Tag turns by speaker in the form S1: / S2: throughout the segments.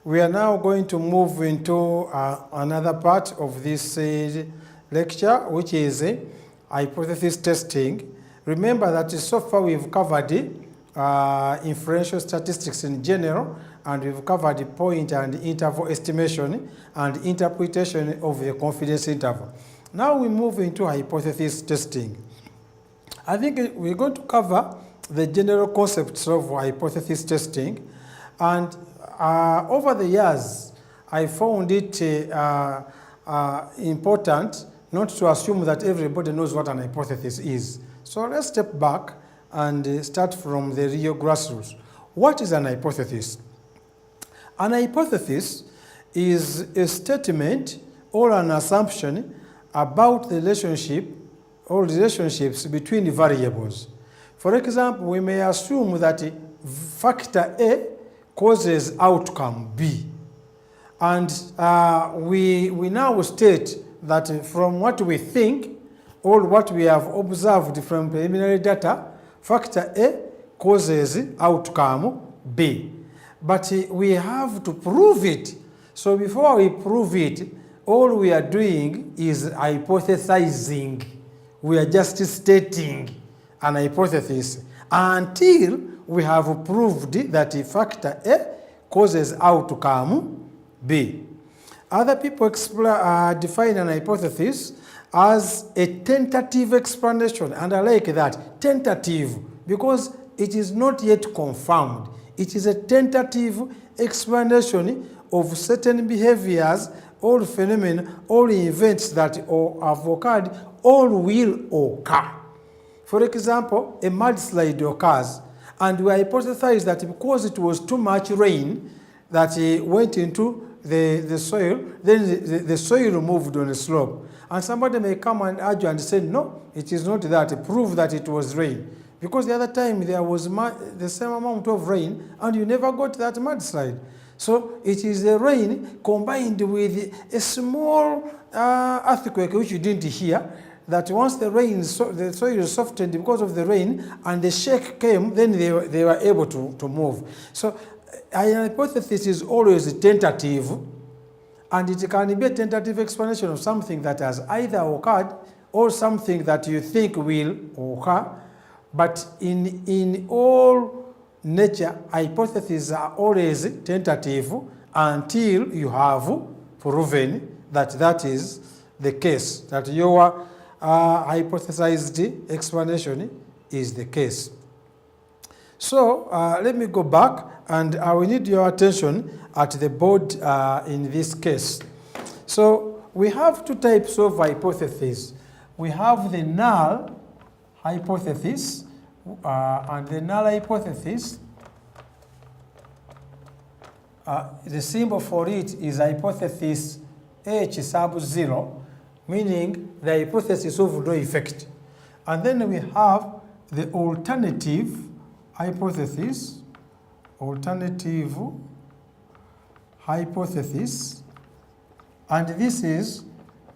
S1: We are now going to move into another part of this lecture, which is hypothesis testing. Remember that so far we've covered inferential statistics in general, and we've covered point and interval estimation and interpretation of the confidence interval. Now we move into hypothesis testing. I think we're going to cover the general concepts of hypothesis testing, and over the years I found it important not to assume that everybody knows what an hypothesis is. So let's step back and start from the real grassroots. What is an hypothesis? An hypothesis is a statement or an assumption about the relationship or relationships between variables. For example, we may assume that factor A causes outcome B. And we now state that from what we think or what we have observed from preliminary data, factor A causes outcome B. But we have to prove it. So before we prove it, all we are doing is hypothesizing. We are just stating an hypothesis until we have proved that factor A causes outcome B. Other people define an hypothesis as a tentative explanation, and I like that, tentative, because it is not yet confirmed. It is a tentative explanation of certain behaviors or phenomena or events that have occurred or will occur. For example, a mudslide occurs, and we hypothesize that because it was too much rain that went into the soil, then the soil moved on a slope. And somebody may come and argue and say, no, it is not that, prove that it was rain. Because the other time there was the same amount of rain and you never got that mudslide. So it is the rain combined with a small earthquake which you didn't hear, that once the soil softened because of the rain and the shake came, then they were able to move. So an hypothesis is always tentative, and it can be a tentative explanation of something that has either occurred or something that you think will occur. But in all nature, hypotheses are always tentative until you have proven that that is the case, that your hypothesized explanation is the case. So let me go back, and I will need your attention at the board in this case. So we have two types of hypotheses. We have the null hypothesis, and the null hypothesis, the symbol for it is hypothesis H sub 0, meaning the hypothesis of no effect. And then we have the alternative hypothesis, and this is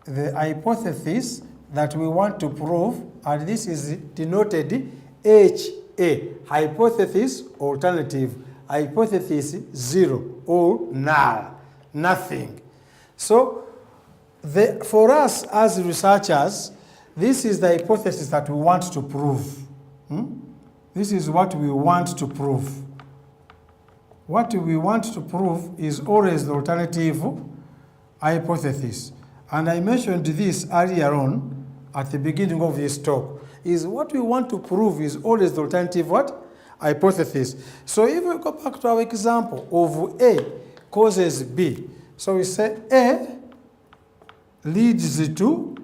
S1: the hypothesis that we want to prove, and this is denoted HA, hypothesis alternative, hypothesis 0 or null, nothing. So for us as researchers, this is the hypothesis that we want to prove. This is what we want to prove. What we want to prove is always the alternative hypothesis. And I mentioned this earlier on at the beginning of this talk, is what we want to prove is always the alternative what? Hypothesis. So if we go back to our example of A causes B, so we say A leads to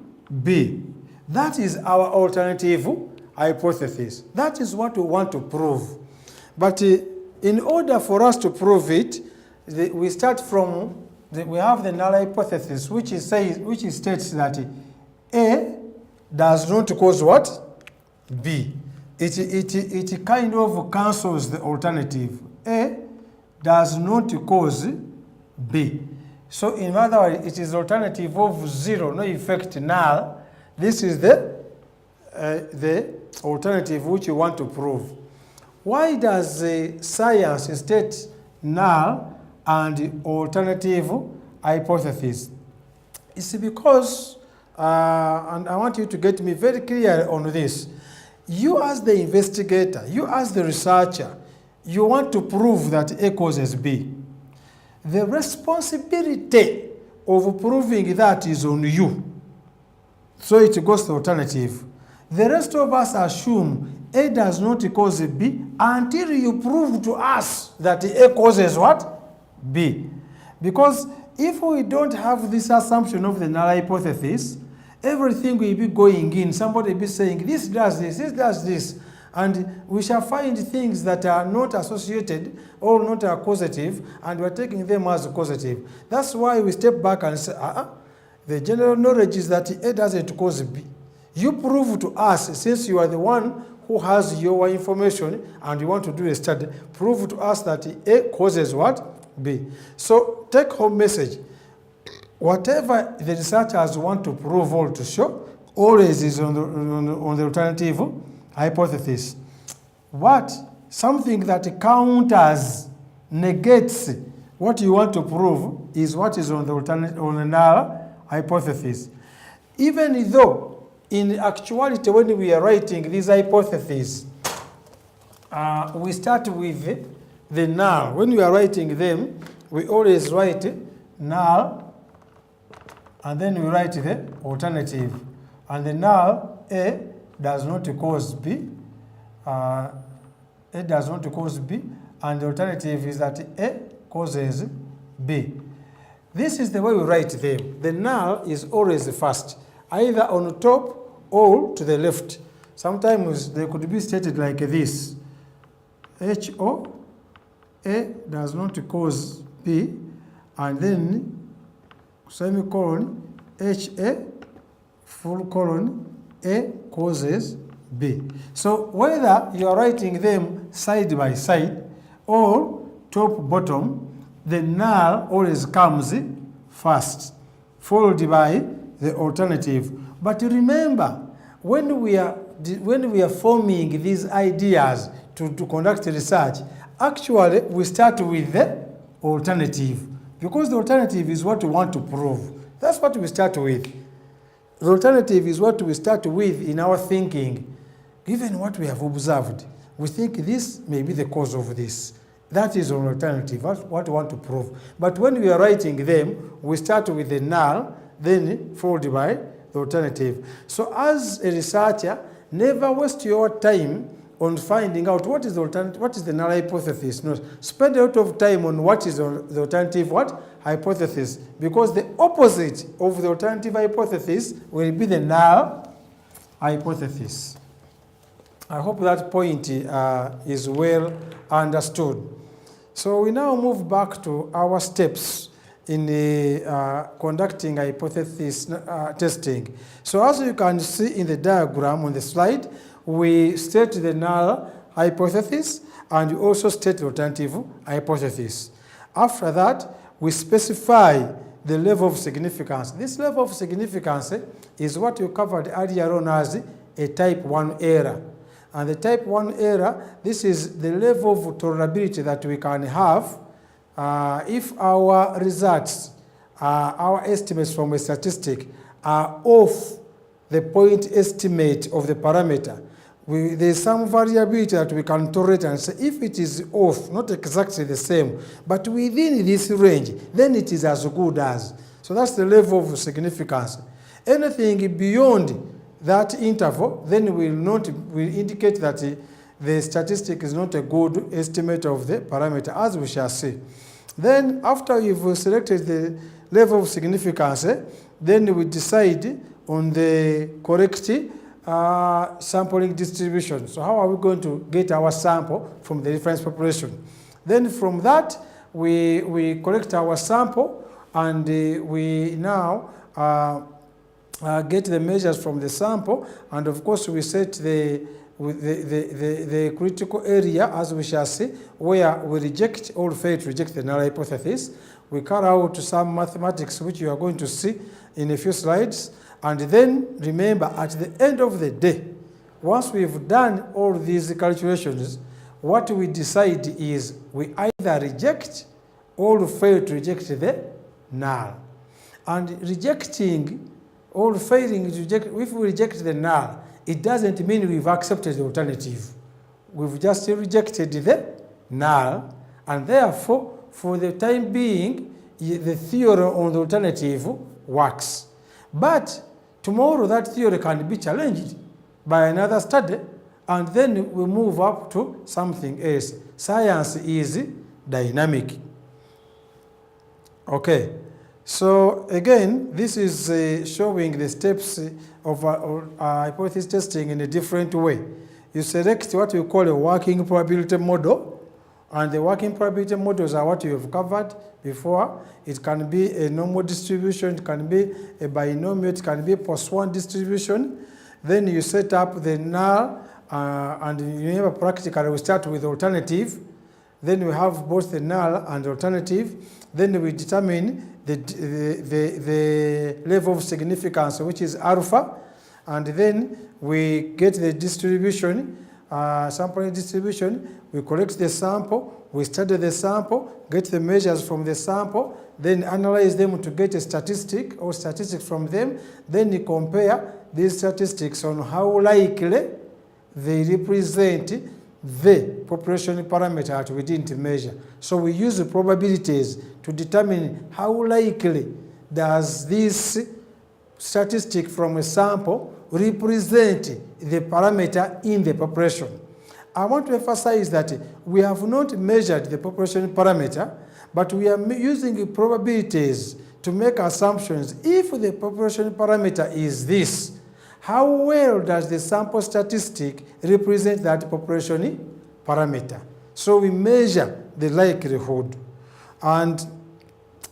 S1: B. That is our alternative hypothesis. That is what we want to prove. But in order for us to prove it, we start from, we have the null hypothesis, which states that A does not cause what? B. It kind of cancels the alternative. A does not cause B. So in other words, it is alternative of 0, no effect, null. This is the alternative which you want to prove. Why does science state null and alternative hypothesis. It's because, and I want you to get me very clear on this, you as the investigator, you as the researcher, you want to prove that A causes B. The responsibility of proving that is on you. So it goes to alternative. The rest of us assume A does not cause B until you prove to us that A causes what? B. Because if we don't have this assumption of the null hypothesis, everything will be going in. Somebody will be saying, this does this. And we shall find things that are not associated or not are causative, and we're taking them as causative. That's why we step back and say, the general knowledge is that A doesn't cause B. You prove to us, since you are the one who has your information and you want to do a study, prove to us that A causes what? B. So take home message. Whatever the researchers want to prove or to show, always is on the alternative hypothesis. What? Something that counters, negates what you want to prove is what is on the null hypothesis. Even though, in actuality, when we are writing these hypotheses, we start with the null. When we are writing them, we always write null, and then we write the alternative. And the null, A, does not cause B. A does not cause B, and the alternative is that A causes B. This is the way we write them. The null is always first, either on top or to the left. Sometimes they could be stated like this. HO, A does not cause B, and then semicolon, HA, full colon, A causes B. So whether you are writing them side by side or top bottom, the null always comes first, followed by the alternative. But remember, when we are forming these ideas to conduct research, actually we start with the alternative, because the alternative is what we want to prove. That's what we start with. The alternative is what we start with in our thinking. Given what we have observed, we think this may be the cause of this. That is an alternative, what we want to prove. But when we are writing them, we start with the null, then followed by the alternative. So as a researcher, never waste your time on finding out what is the alternative, what is the null hypothesis. No, spend a lot of time on what is the alternative hypothesis, because the opposite of the alternative hypothesis will be the null hypothesis. I hope that point is well understood. So we now move back to our steps in conducting hypothesis testing. So as you can see in the diagram on the slide, we state the null hypothesis and we also state the alternative hypothesis. After that, we specify the level of significance. This level of significance is what you covered earlier on as a type 1 error. And the type 1 error, this is the level of tolerability that we can have if our results, our estimates from a statistic are off the point estimate of the parameter. There's some variability that we can tolerate and say if it is off, not exactly the same, but within this range, then it is as good as. So that's the level of significance. Anything beyond that interval, then will indicate that the statistic is not a good estimate of the parameter, as we shall see. Then after you've selected the level of significance, then we decide on the correct sampling distribution. So how are we going to get our sample from the reference population? Then from that, we collect our sample, and we now get the measures from the sample, and of course we set the critical area, as we shall see, where we reject or fail to reject the null hypothesis. We carry out some mathematics, which you are going to see in a few slides. And then remember, at the end of the day, once we've done all these calculations, what we decide is we either reject or fail to reject the null. And rejecting or failing to reject, if we reject the null, it doesn't mean we've accepted the alternative. We've just rejected the null, and therefore, for the time being, the theory on the alternative works. But tomorrow that theory can be challenged by another study, and then we move up to something else. Science is dynamic. Okay, so again, this is showing the steps of hypothesis testing in a different way. You select what we call a working probability model, and the working probability models are what you have covered before. It can be a normal distribution, it can be a binomial, it can be a post-one distribution. Then you set up the null, and you have practically we start with alternative. Then we have both the null and alternative. Then we determine the level of significance, which is alpha, and then we get the distribution, sampling distribution. We collect the sample, we study the sample, get the measures from the sample, then analyze them to get a statistic or statistics from them. Then you compare these statistics on how likely they represent the population parameter that we didn't measure. So we use the probabilities to determine how likely does this statistic from a sample represent the parameter in the population. I want to emphasize that we have not measured the population parameter, but we are using probabilities to make assumptions. If the population parameter is this, how well does the sample statistic represent that population parameter? So we measure the likelihood. And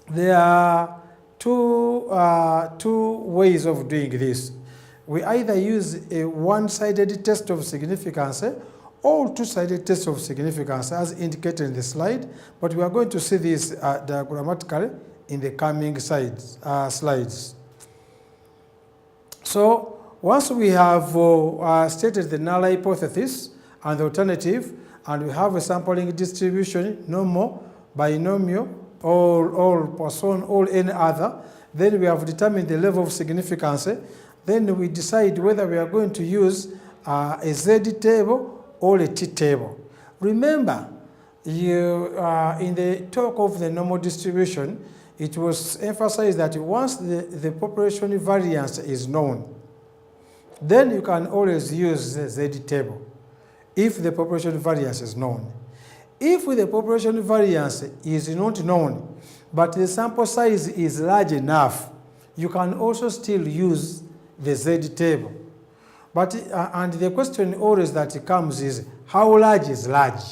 S1: there are two ways of doing this. We either use a one-sided test of significance or two-sided test of significance as indicated in the slide, but we are going to see this diagrammatically in the coming slides. So once we have stated the null hypothesis and the alternative, and we have a sampling distribution, normal, binomial, or Poisson, or any other, then we have determined the level of significance. Then we decide whether we are going to use a Z table or a T table. Remember, in the talk of the normal distribution, it was emphasized that once the population variance is known, then you can always use the Z table if the population variance is known. If the population variance is not known, but the sample size is large enough, you can also still use the Z table. But, and the question always that comes is, how large is large?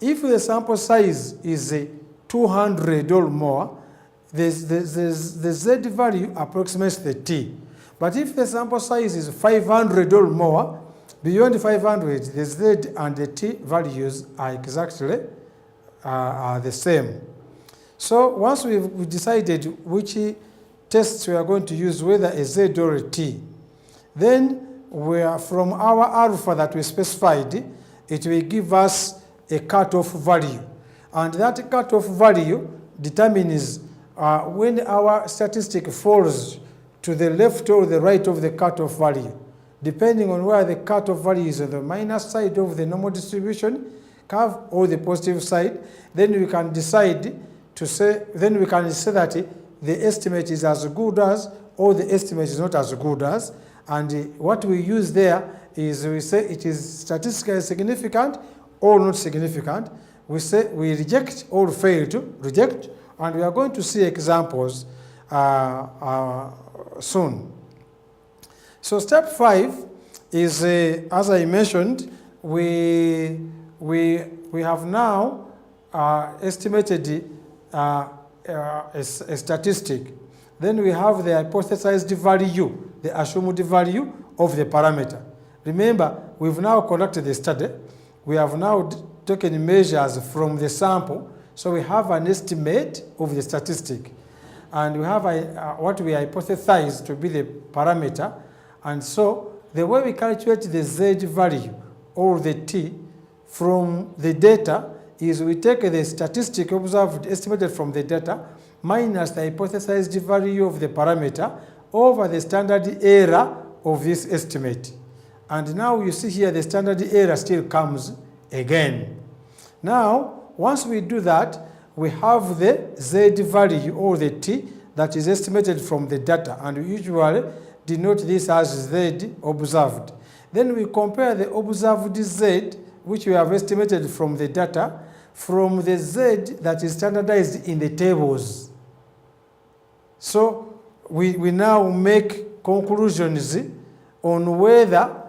S1: If the sample size is 200 or more, the Z value approximates the T. But if the sample size is 500 or more, beyond 500, the Z and the T values are exactly the same. So once we've decided which tests we are going to use, whether a Z or a T, then we are from our alpha that we specified, it will give us a cutoff value. And that cutoff value determines when our statistic falls to the left or the right of the cutoff value. Depending on where the cutoff value is on the minus side of the normal distribution curve or the positive side, then we can decide to say, then we can say that the estimate is as good as, or the estimate is not as good as. And what we use there is we say it is statistically significant or not significant. We say we reject or fail to reject, and we are going to see examples soon. So step 5 is, as I mentioned, we have now estimated a statistic. Then we have the hypothesized value, the assumed value of the parameter. Remember, we've now conducted the study. We have now taken measures from the sample. So we have an estimate of the statistic. And we have what we hypothesize to be the parameter. And so the way we calculate the Z value or the T from the data is we take the statistic observed estimated from the data minus the hypothesized value of the parameter over the standard error of this estimate. And now you see here the standard error still comes again. Now, once we do that, we have the Z value or the T that is estimated from the data, and we usually denote this as Z observed. Then we compare the observed Z, which we have estimated from the data, from the Z that is standardized in the tables. So we now make conclusions on whether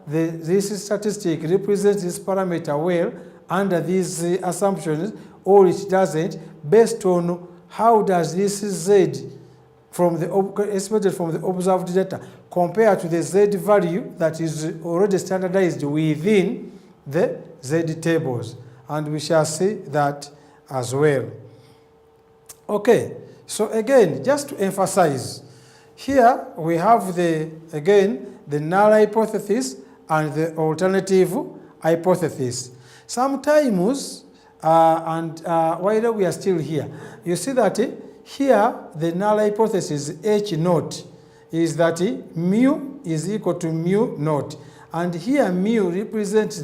S1: this statistic represents this parameter well under these assumptions, or it doesn't, based on how does this Z from the estimated from the observed data compare to the Z value that is already standardized within the Z tables. And we shall see that as well. Okay, so again, just to emphasize, here we have the null hypothesis and the alternative hypothesis. Sometimes, while we are still here, you see that here the null hypothesis H naught is that mu is equal to mu naught. And here mu represents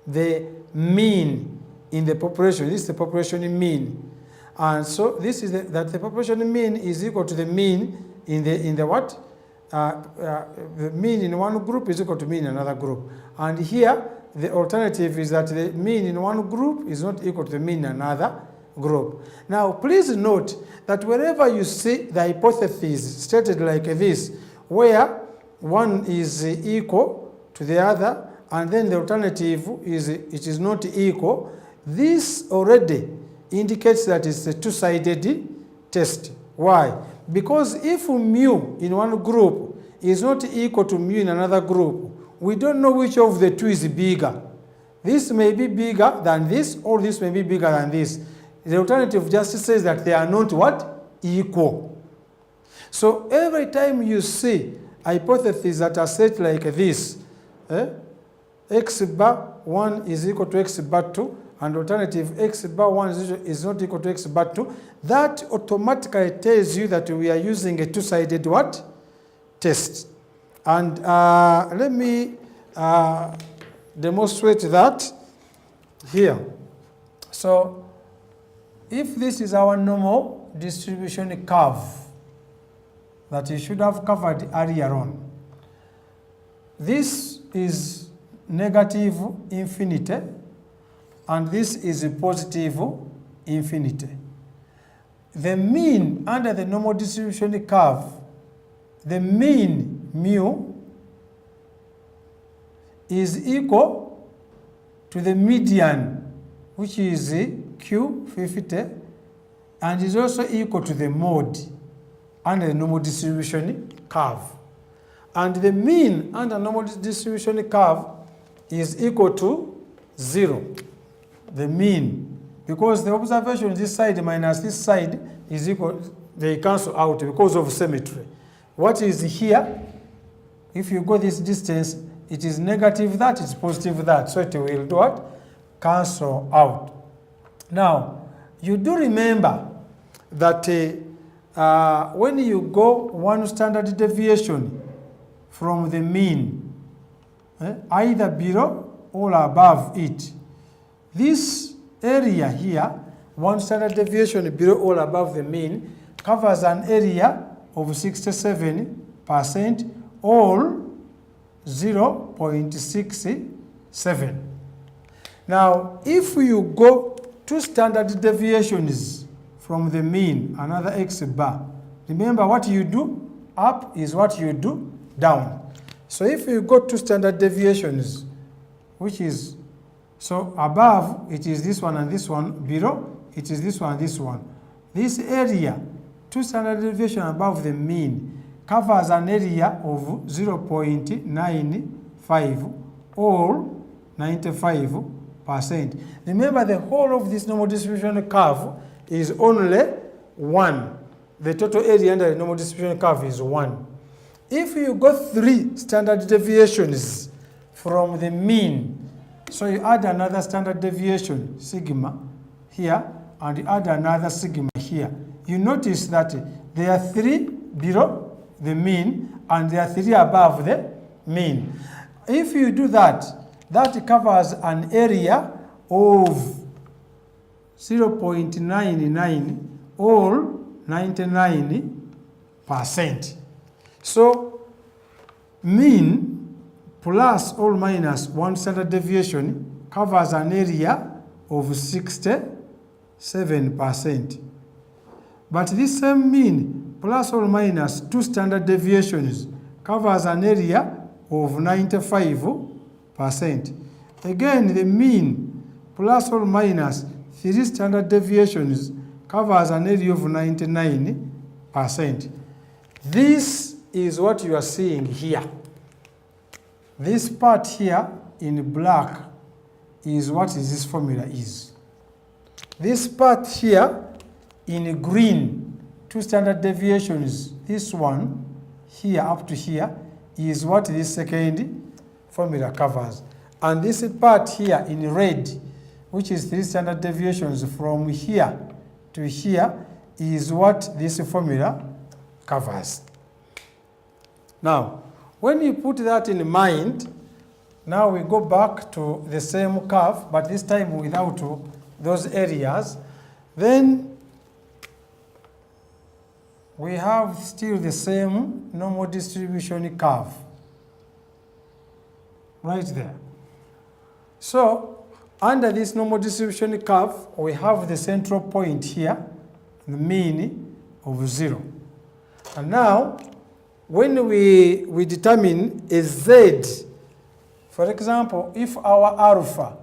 S1: the mean in the population. This is the population mean. And so this is that the population mean is equal to the mean in the what? The mean in one group is equal to mean in another group. And here the alternative is that the mean in one group is not equal to the mean in another group. Now please note that wherever you see the hypothesis stated like this, where one is equal to the other and then the alternative is it is not equal, this already indicates that it's a two-sided test. Why? Because if mu in one group is not equal to mu in another group, we don't know which of the two is bigger. This may be bigger than this, or this may be bigger than this. The alternative just says that they are not what? Equal. So every time you see hypotheses that are set like this, x bar 1 is equal to x bar 2, and alternative x bar 1 is not equal to x bar 2, that automatically tells you that we are using a two-sided what? Test. And let me demonstrate that here. So if this is our normal distribution curve that you should have covered earlier on, this is negative infinity, and this is positive infinity. The mean under the normal distribution curve, the mean mu is equal to the median, which is Q50, and is also equal to the mode under the normal distribution curve. And the mean under normal distribution curve is equal to 0. The mean, because the observation this side minus this side is equal, they cancel out because of symmetry. What is here, if you go this distance, it is negative that, it's positive that, so it will do what? Cancel out. Now, you do remember that when you go one standard deviation from the mean, either below or above it, this area here, one standard deviation below or above the mean, covers an area of 67% or 0.67. Now, if you go two standard deviations from the mean, another x bar, remember what you do up is what you do down. So if you go two standard deviations, which is, so above it is this one and this one, below it is this one and this one. This area, two standard deviation above the mean, covers an area of 0.95 or 95%. Remember, the whole of this normal distribution curve is only 1. The total area under the normal distribution curve is 1. If you go 3 standard deviations from the mean, So you add another standard deviation, sigma, here, and you add another sigma here. You notice that there are 3 below the mean, and there are 3 above the mean. If you do that, that covers an area of 0.99 or 99%. So mean plus or minus 1 standard deviation covers an area of 67%. But this same mean plus or minus 2 standard deviations covers an area of 95%. Again, the mean plus or minus 3 standard deviations covers an area of 99%. This is what you are seeing here. This part here in black is what this formula is. This part here in green, 2 standard deviations, this one here up to here is what this second formula covers. And this part here in red, which is 3 standard deviations from here to here, is what this formula covers. Now, when you put that in mind, now we go back to the same curve, but this time without those areas. Then we have still the same normal distribution curve right there. So under this normal distribution curve, we have the central point here, the mean of 0. And now, when we determine a z, for example, if our alpha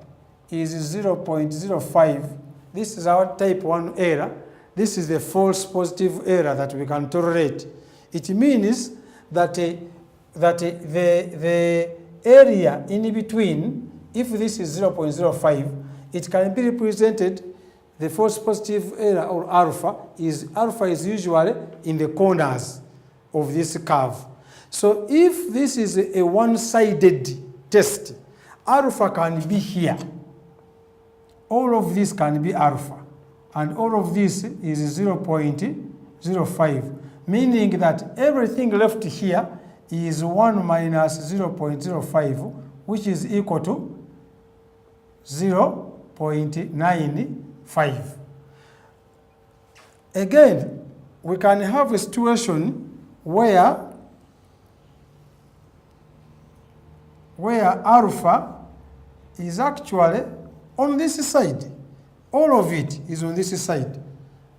S1: is 0.05, this is our type 1 error, this is the false positive error that we can tolerate. It means that, the area in between, if this is 0.05, it can be represented, the false positive error or alpha is usually in the corners of this curve. So if this is a one-sided test, alpha can be here. All of this can be alpha. And all of this is 0.05, meaning that everything left here is 1 minus 0.05, which is equal to 0.95. Again, we can have a situation where alpha is actually on this side. All of it is on this side,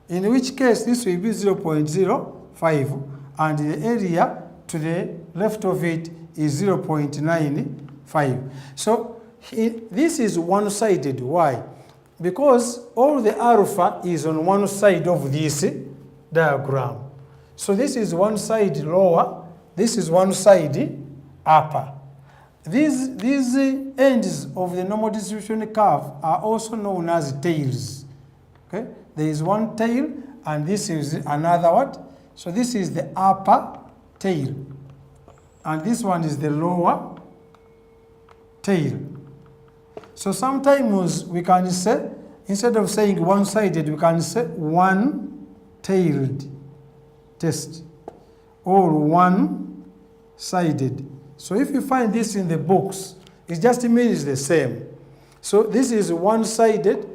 S1: in which case this will be 0.05, and the area to the left of it is 0.95. So this is one-sided. Why? Because all the alpha is on one side of this diagram. So this is one side lower, this is one side upper. These ends of the normal distribution curve are also known as tails. Okay? There is one tail, and this is another what? So this is the upper tail, and this one is the lower tail. So sometimes we can say, instead of saying one-sided, we can say one-tailed test or one-sided. So if you find this in the books, it just means the same. So this is one-sided,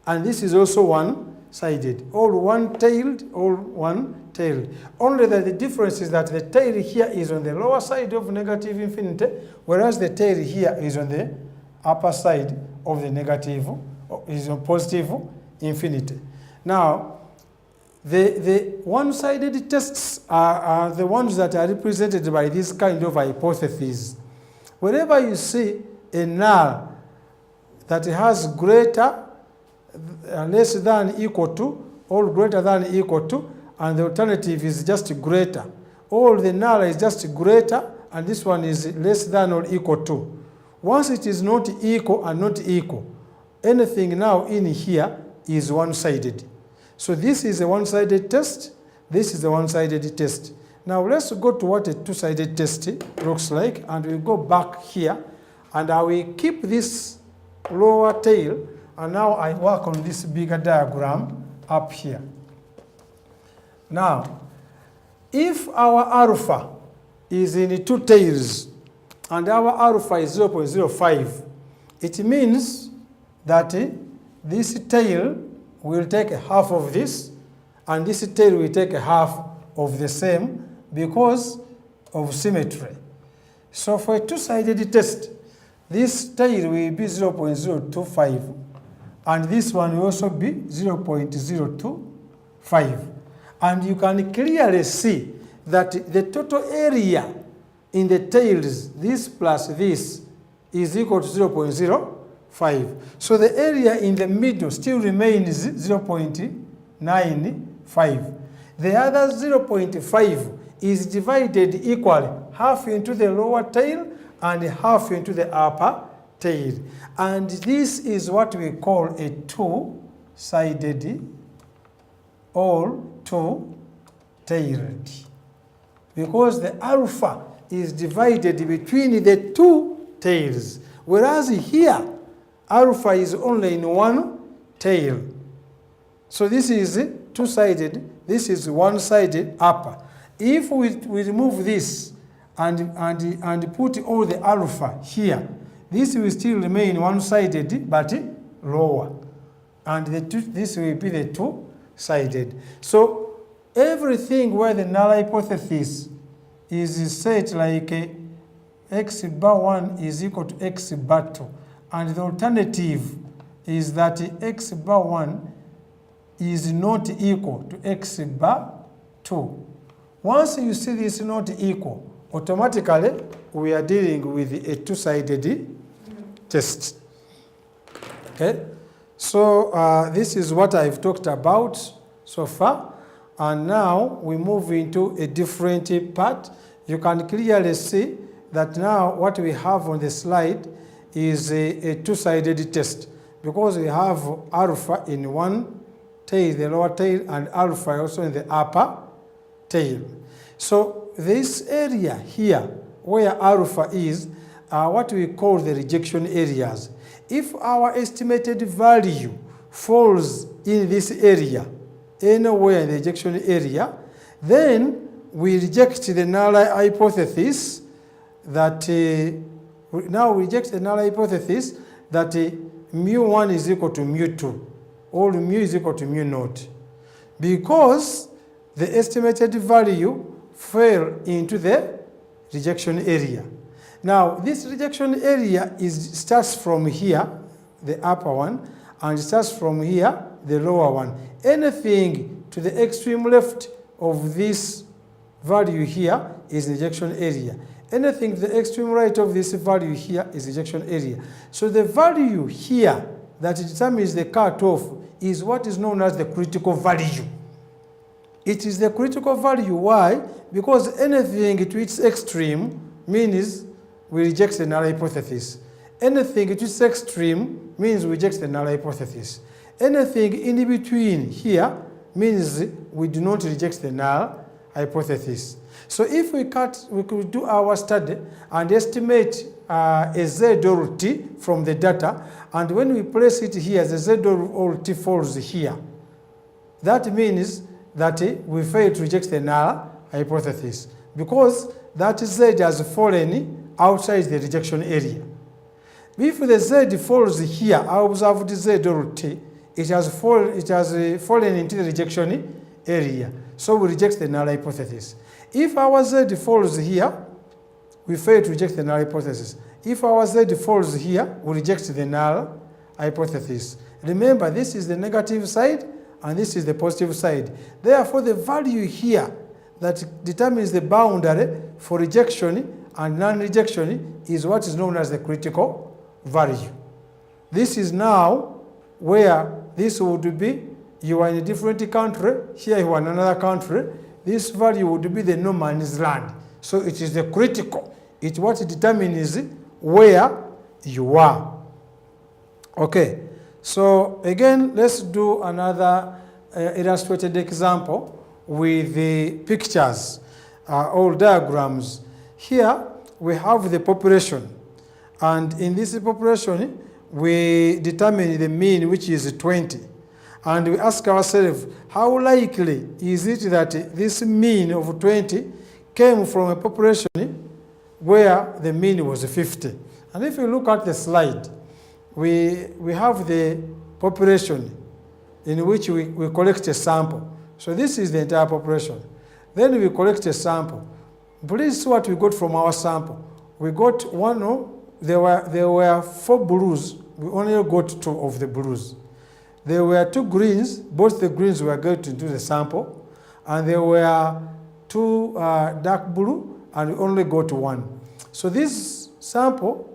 S1: and this is also one-sided. All one-tailed, all one-tailed. Only that the difference is that the tail here is on the lower side of negative infinity, whereas the tail here is on the upper side of the negative, is on positive infinity. Now, the one-sided tests are the ones that are represented by this kind of hypothesis. Whenever you see a null that has greater, less than equal to, or greater than equal to, and the alternative is just greater, or the null is just greater, and this one is less than or equal to. Once it is not equal and not equal, anything now in here is one-sided. So this is a one-sided test, this is a one-sided test. Now let's go to what a two-sided test looks like, and we'll go back here, and I will keep this lower tail, and now I work on this bigger diagram up here. Now, if our alpha is in 2 tails and our alpha is 0.05, it means that this tail will take half of this and this tail will take half of the same because of symmetry. So for a two-sided test, this tail will be 0.025 and this one will also be 0.025. And you can clearly see that the total area in the tails, this plus this, is equal to 0.05. So the area in the middle still remains 0.95. The other 0.5 is divided equally, half into the lower tail and half into the upper tail. And this is what we call a two-sided or two-tailed, because the alpha is divided between the 2 tails, whereas here alpha is only in 1 tail. So this is two-sided, this is one-sided upper. If we remove this and put all the alpha here, this will still remain one-sided but lower, and this will be the two-sided. So everything where the null hypothesis is set like x bar 1 is equal to x bar 2, and the alternative is that x bar 1 is not equal to x bar 2. Once you see this not equal, automatically we are dealing with a two-sided test. Okay, so this is what I've talked about so far, and now we move into a different part. You can clearly see that now what we have on the slide is a two-sided test, because we have alpha in one tail, the lower tail, and alpha also in the upper tail. So this area here where alpha is what we call the rejection areas. If our estimated value falls in this area, anywhere in the rejection area, then we reject the null hypothesis that mu1 is equal to mu2, or mu is equal to mu naught, because the estimated value fell into the rejection area. Now, this rejection area starts from here, the upper one, and starts from here, the lower one. Anything to the extreme left of this value here is rejection area. Anything to the extreme right of this value here is rejection area. So the value here that determines the cutoff is what is known as the critical value. It is the critical value. Why? Because anything to its extreme means we reject the null hypothesis. Anything to its extreme means we reject the null hypothesis. Anything in between here means we do not reject the null hypothesis. So if we could do our study and estimate a z or t from the data, and when we place it here, the z or t falls here. That means that we fail to reject the null hypothesis, because that z has fallen outside the rejection area. If the z falls here, I observed z or t, it has fallen into the rejection area. So we reject the null hypothesis. If our z falls here, we fail to reject the null hypothesis. If our z falls here, we reject the null hypothesis. Remember, this is the negative side and this is the positive side. Therefore, the value here that determines the boundary for rejection and non-rejection is what is known as the critical value. This is now where this would be, you are in a different country, here you are in another country, this value would be the no man's land. So it is the critical. It's what determines where you are. Okay, so again, let's do another illustrated example with the pictures or diagrams. Here we have the population, and in this population we determine the mean, which is 20. And we ask ourselves, how likely is it that this mean of 20 came from a population where the mean was 50? And if you look at the slide, we have the population in which we collect a sample. So this is the entire population. Then we collect a sample. Please see what we got from our sample. We got there were 4 blues. We only got 2 of the blues. There were 2 greens. Both the greens were going into the sample. And there were 2 dark blue, and we only got 1. So this sample,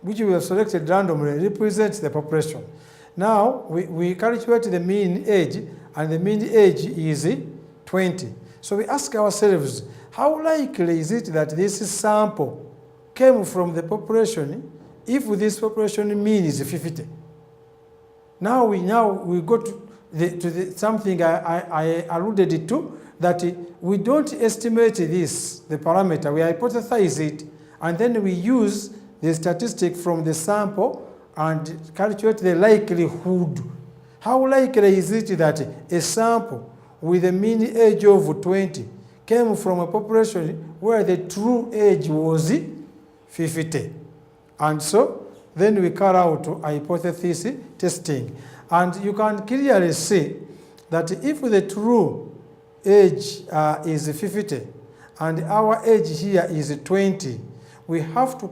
S1: which we have selected randomly, represents the population. Now, we calculate the mean age, and the mean age is 20. So we ask ourselves, how likely is it that this sample came from the population if this population mean is 50? Now we go to something I alluded to, that we don't estimate this, the parameter, we hypothesize it, and then we use the statistic from the sample and calculate the likelihood. How likely is it that a sample with a mean age of 20 came from a population where the true age was 50? And so then we carry out hypothesis testing. And you can clearly see that if the true age is 50 and our age here is 20, we have to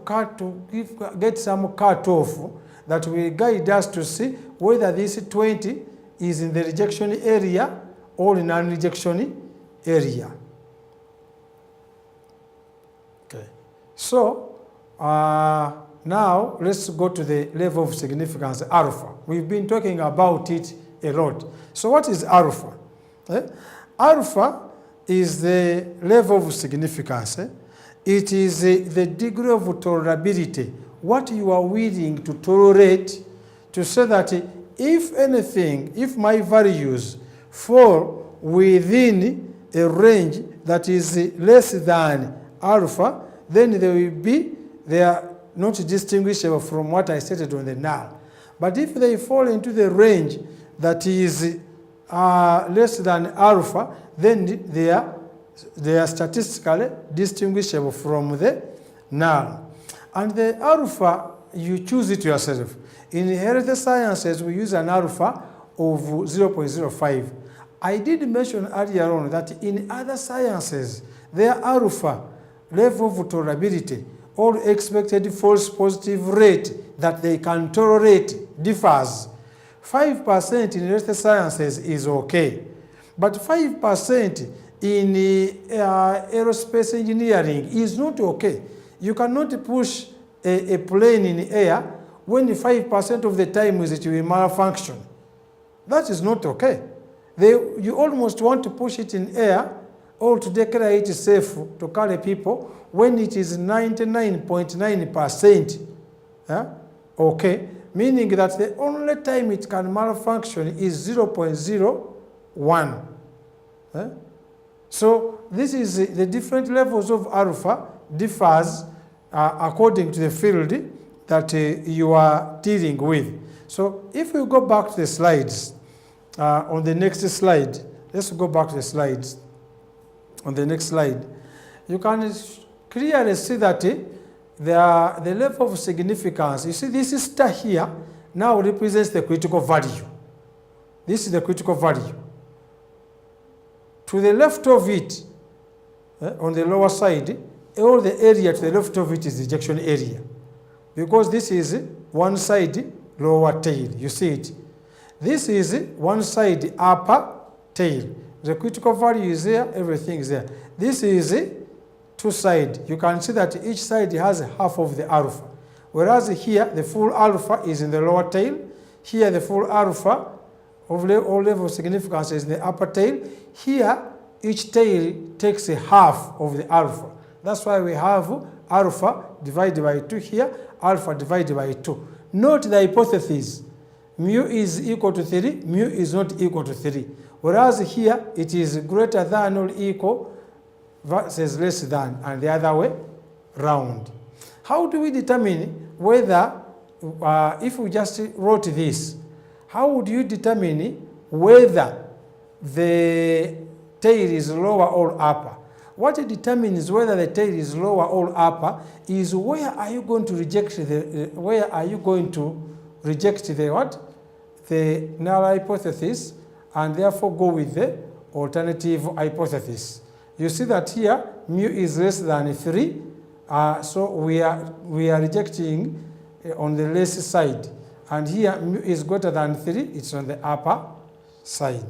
S1: get some cutoff that will guide us to see whether this 20 is in the rejection area or in non-rejection area. Okay. So now let's go to the level of significance, alpha. We've been talking about it a lot. So what is alpha? Alpha is the level of significance. It is the degree of tolerability, what you are willing to tolerate, to say that if anything, if my values fall within a range that is less than alpha, then they are not distinguishable from what I stated on the null. But if they fall into the range that is less than alpha, then they are statistically distinguishable from the null. And the alpha, you choose it yourself. In health sciences, we use an alpha of 0.05. I did mention earlier on that in other sciences, their alpha, level of tolerability, or expected false positive rate that they can tolerate differs. 5% in health sciences is okay, but 5% in aerospace engineering is not okay. You cannot push a plane in the air when 5% of the time is it will malfunction. That is not okay. You almost want to push it in air or to declare it safe to carry people when it is 99.9% okay, meaning that the only time it can malfunction is 0.01. So this is the different levels of alpha differs according to the field that you are dealing with. So if we go back to the slides, on the next slide, let's go back to the slides. On the next slide, you can clearly see that the level of significance, you see this star here now represents the critical value. This is the critical value. To the left of it, on the lower side, all the area to the left of it is the rejection area. Because this is one side lower tail, you see it. This is one side upper tail. The critical value is there, everything is there. This is two sides. You can see that each side has half of the alpha. Whereas here, the full alpha is in the lower tail. Here, the full alpha of all level of significance is in the upper tail. Here, each tail takes a half of the alpha. That's why we have alpha divided by 2 here, alpha divided by 2. Note the hypothesis. Mu is equal to 3, mu is not equal to 3. Whereas here, it is greater than or equal versus less than, and the other way round. How do we determine whether if we just wrote this, how would you determine whether the tail is lower or upper? What determines whether the tail is lower or upper is where are you going to reject the what? The null hypothesis, and therefore go with the alternative hypothesis. You see that here mu is less than 3, so we are rejecting on the less side, and here mu is greater than 3, it's on the upper side.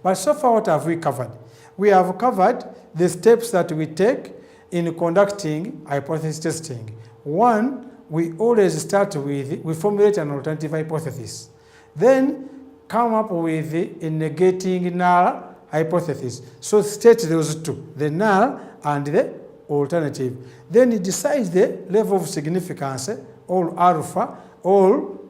S1: But so far, what have we covered? We have covered the steps that we take in conducting hypothesis testing. One, we always start with, we formulate an alternative hypothesis. Then come up with a negating null hypothesis. So state those two, the null and the alternative. Then it decides the level of significance, or alpha, or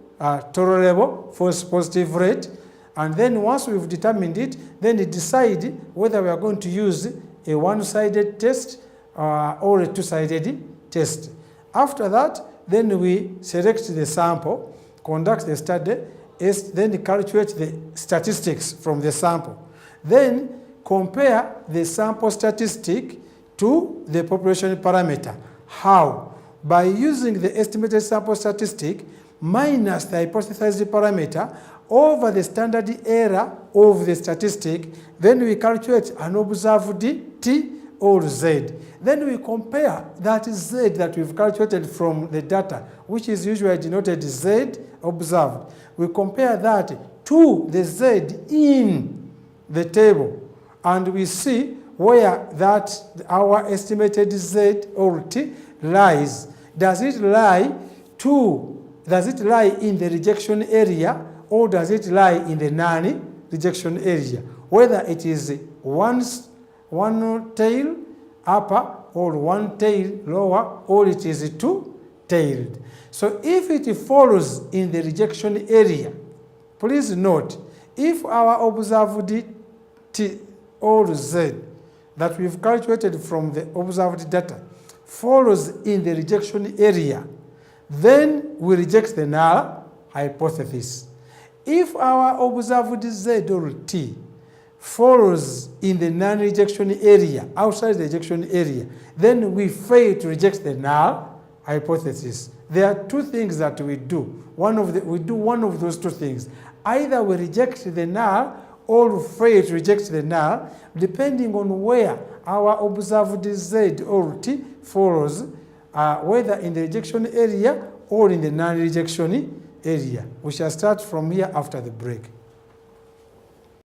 S1: tolerable false positive rate. And then once we've determined it, then it decides whether we are going to use a one-sided test or a two-sided test. After that, then we select the sample, conduct the study, then calculate the statistics from the sample. Then compare the sample statistic to the population parameter. How? By using the estimated sample statistic minus the hypothesized parameter over the standard error of the statistic, then we calculate an observed t or z. Then we compare that z that we've calculated from the data, which is usually denoted z observed. We compare that to the z in the table, and we see where that our estimated z or t lies. Does it lie in the rejection area, or does it lie in the non-rejection area? Whether it is one tail upper or one tail lower, or it is two-tailed. So if it falls in the rejection area, please note, if our observed t or z that we've calculated from the observed data falls in the rejection area, then we reject the null hypothesis. If our observed z or t falls in the non-rejection area, outside the rejection area, then we fail to reject the null hypothesis. There are two things that we do. We do one of those two things. Either we reject the null or fail to reject the null, depending on where our observed z or t falls, whether in the rejection area or in the non-rejection area. We shall start from here after the break.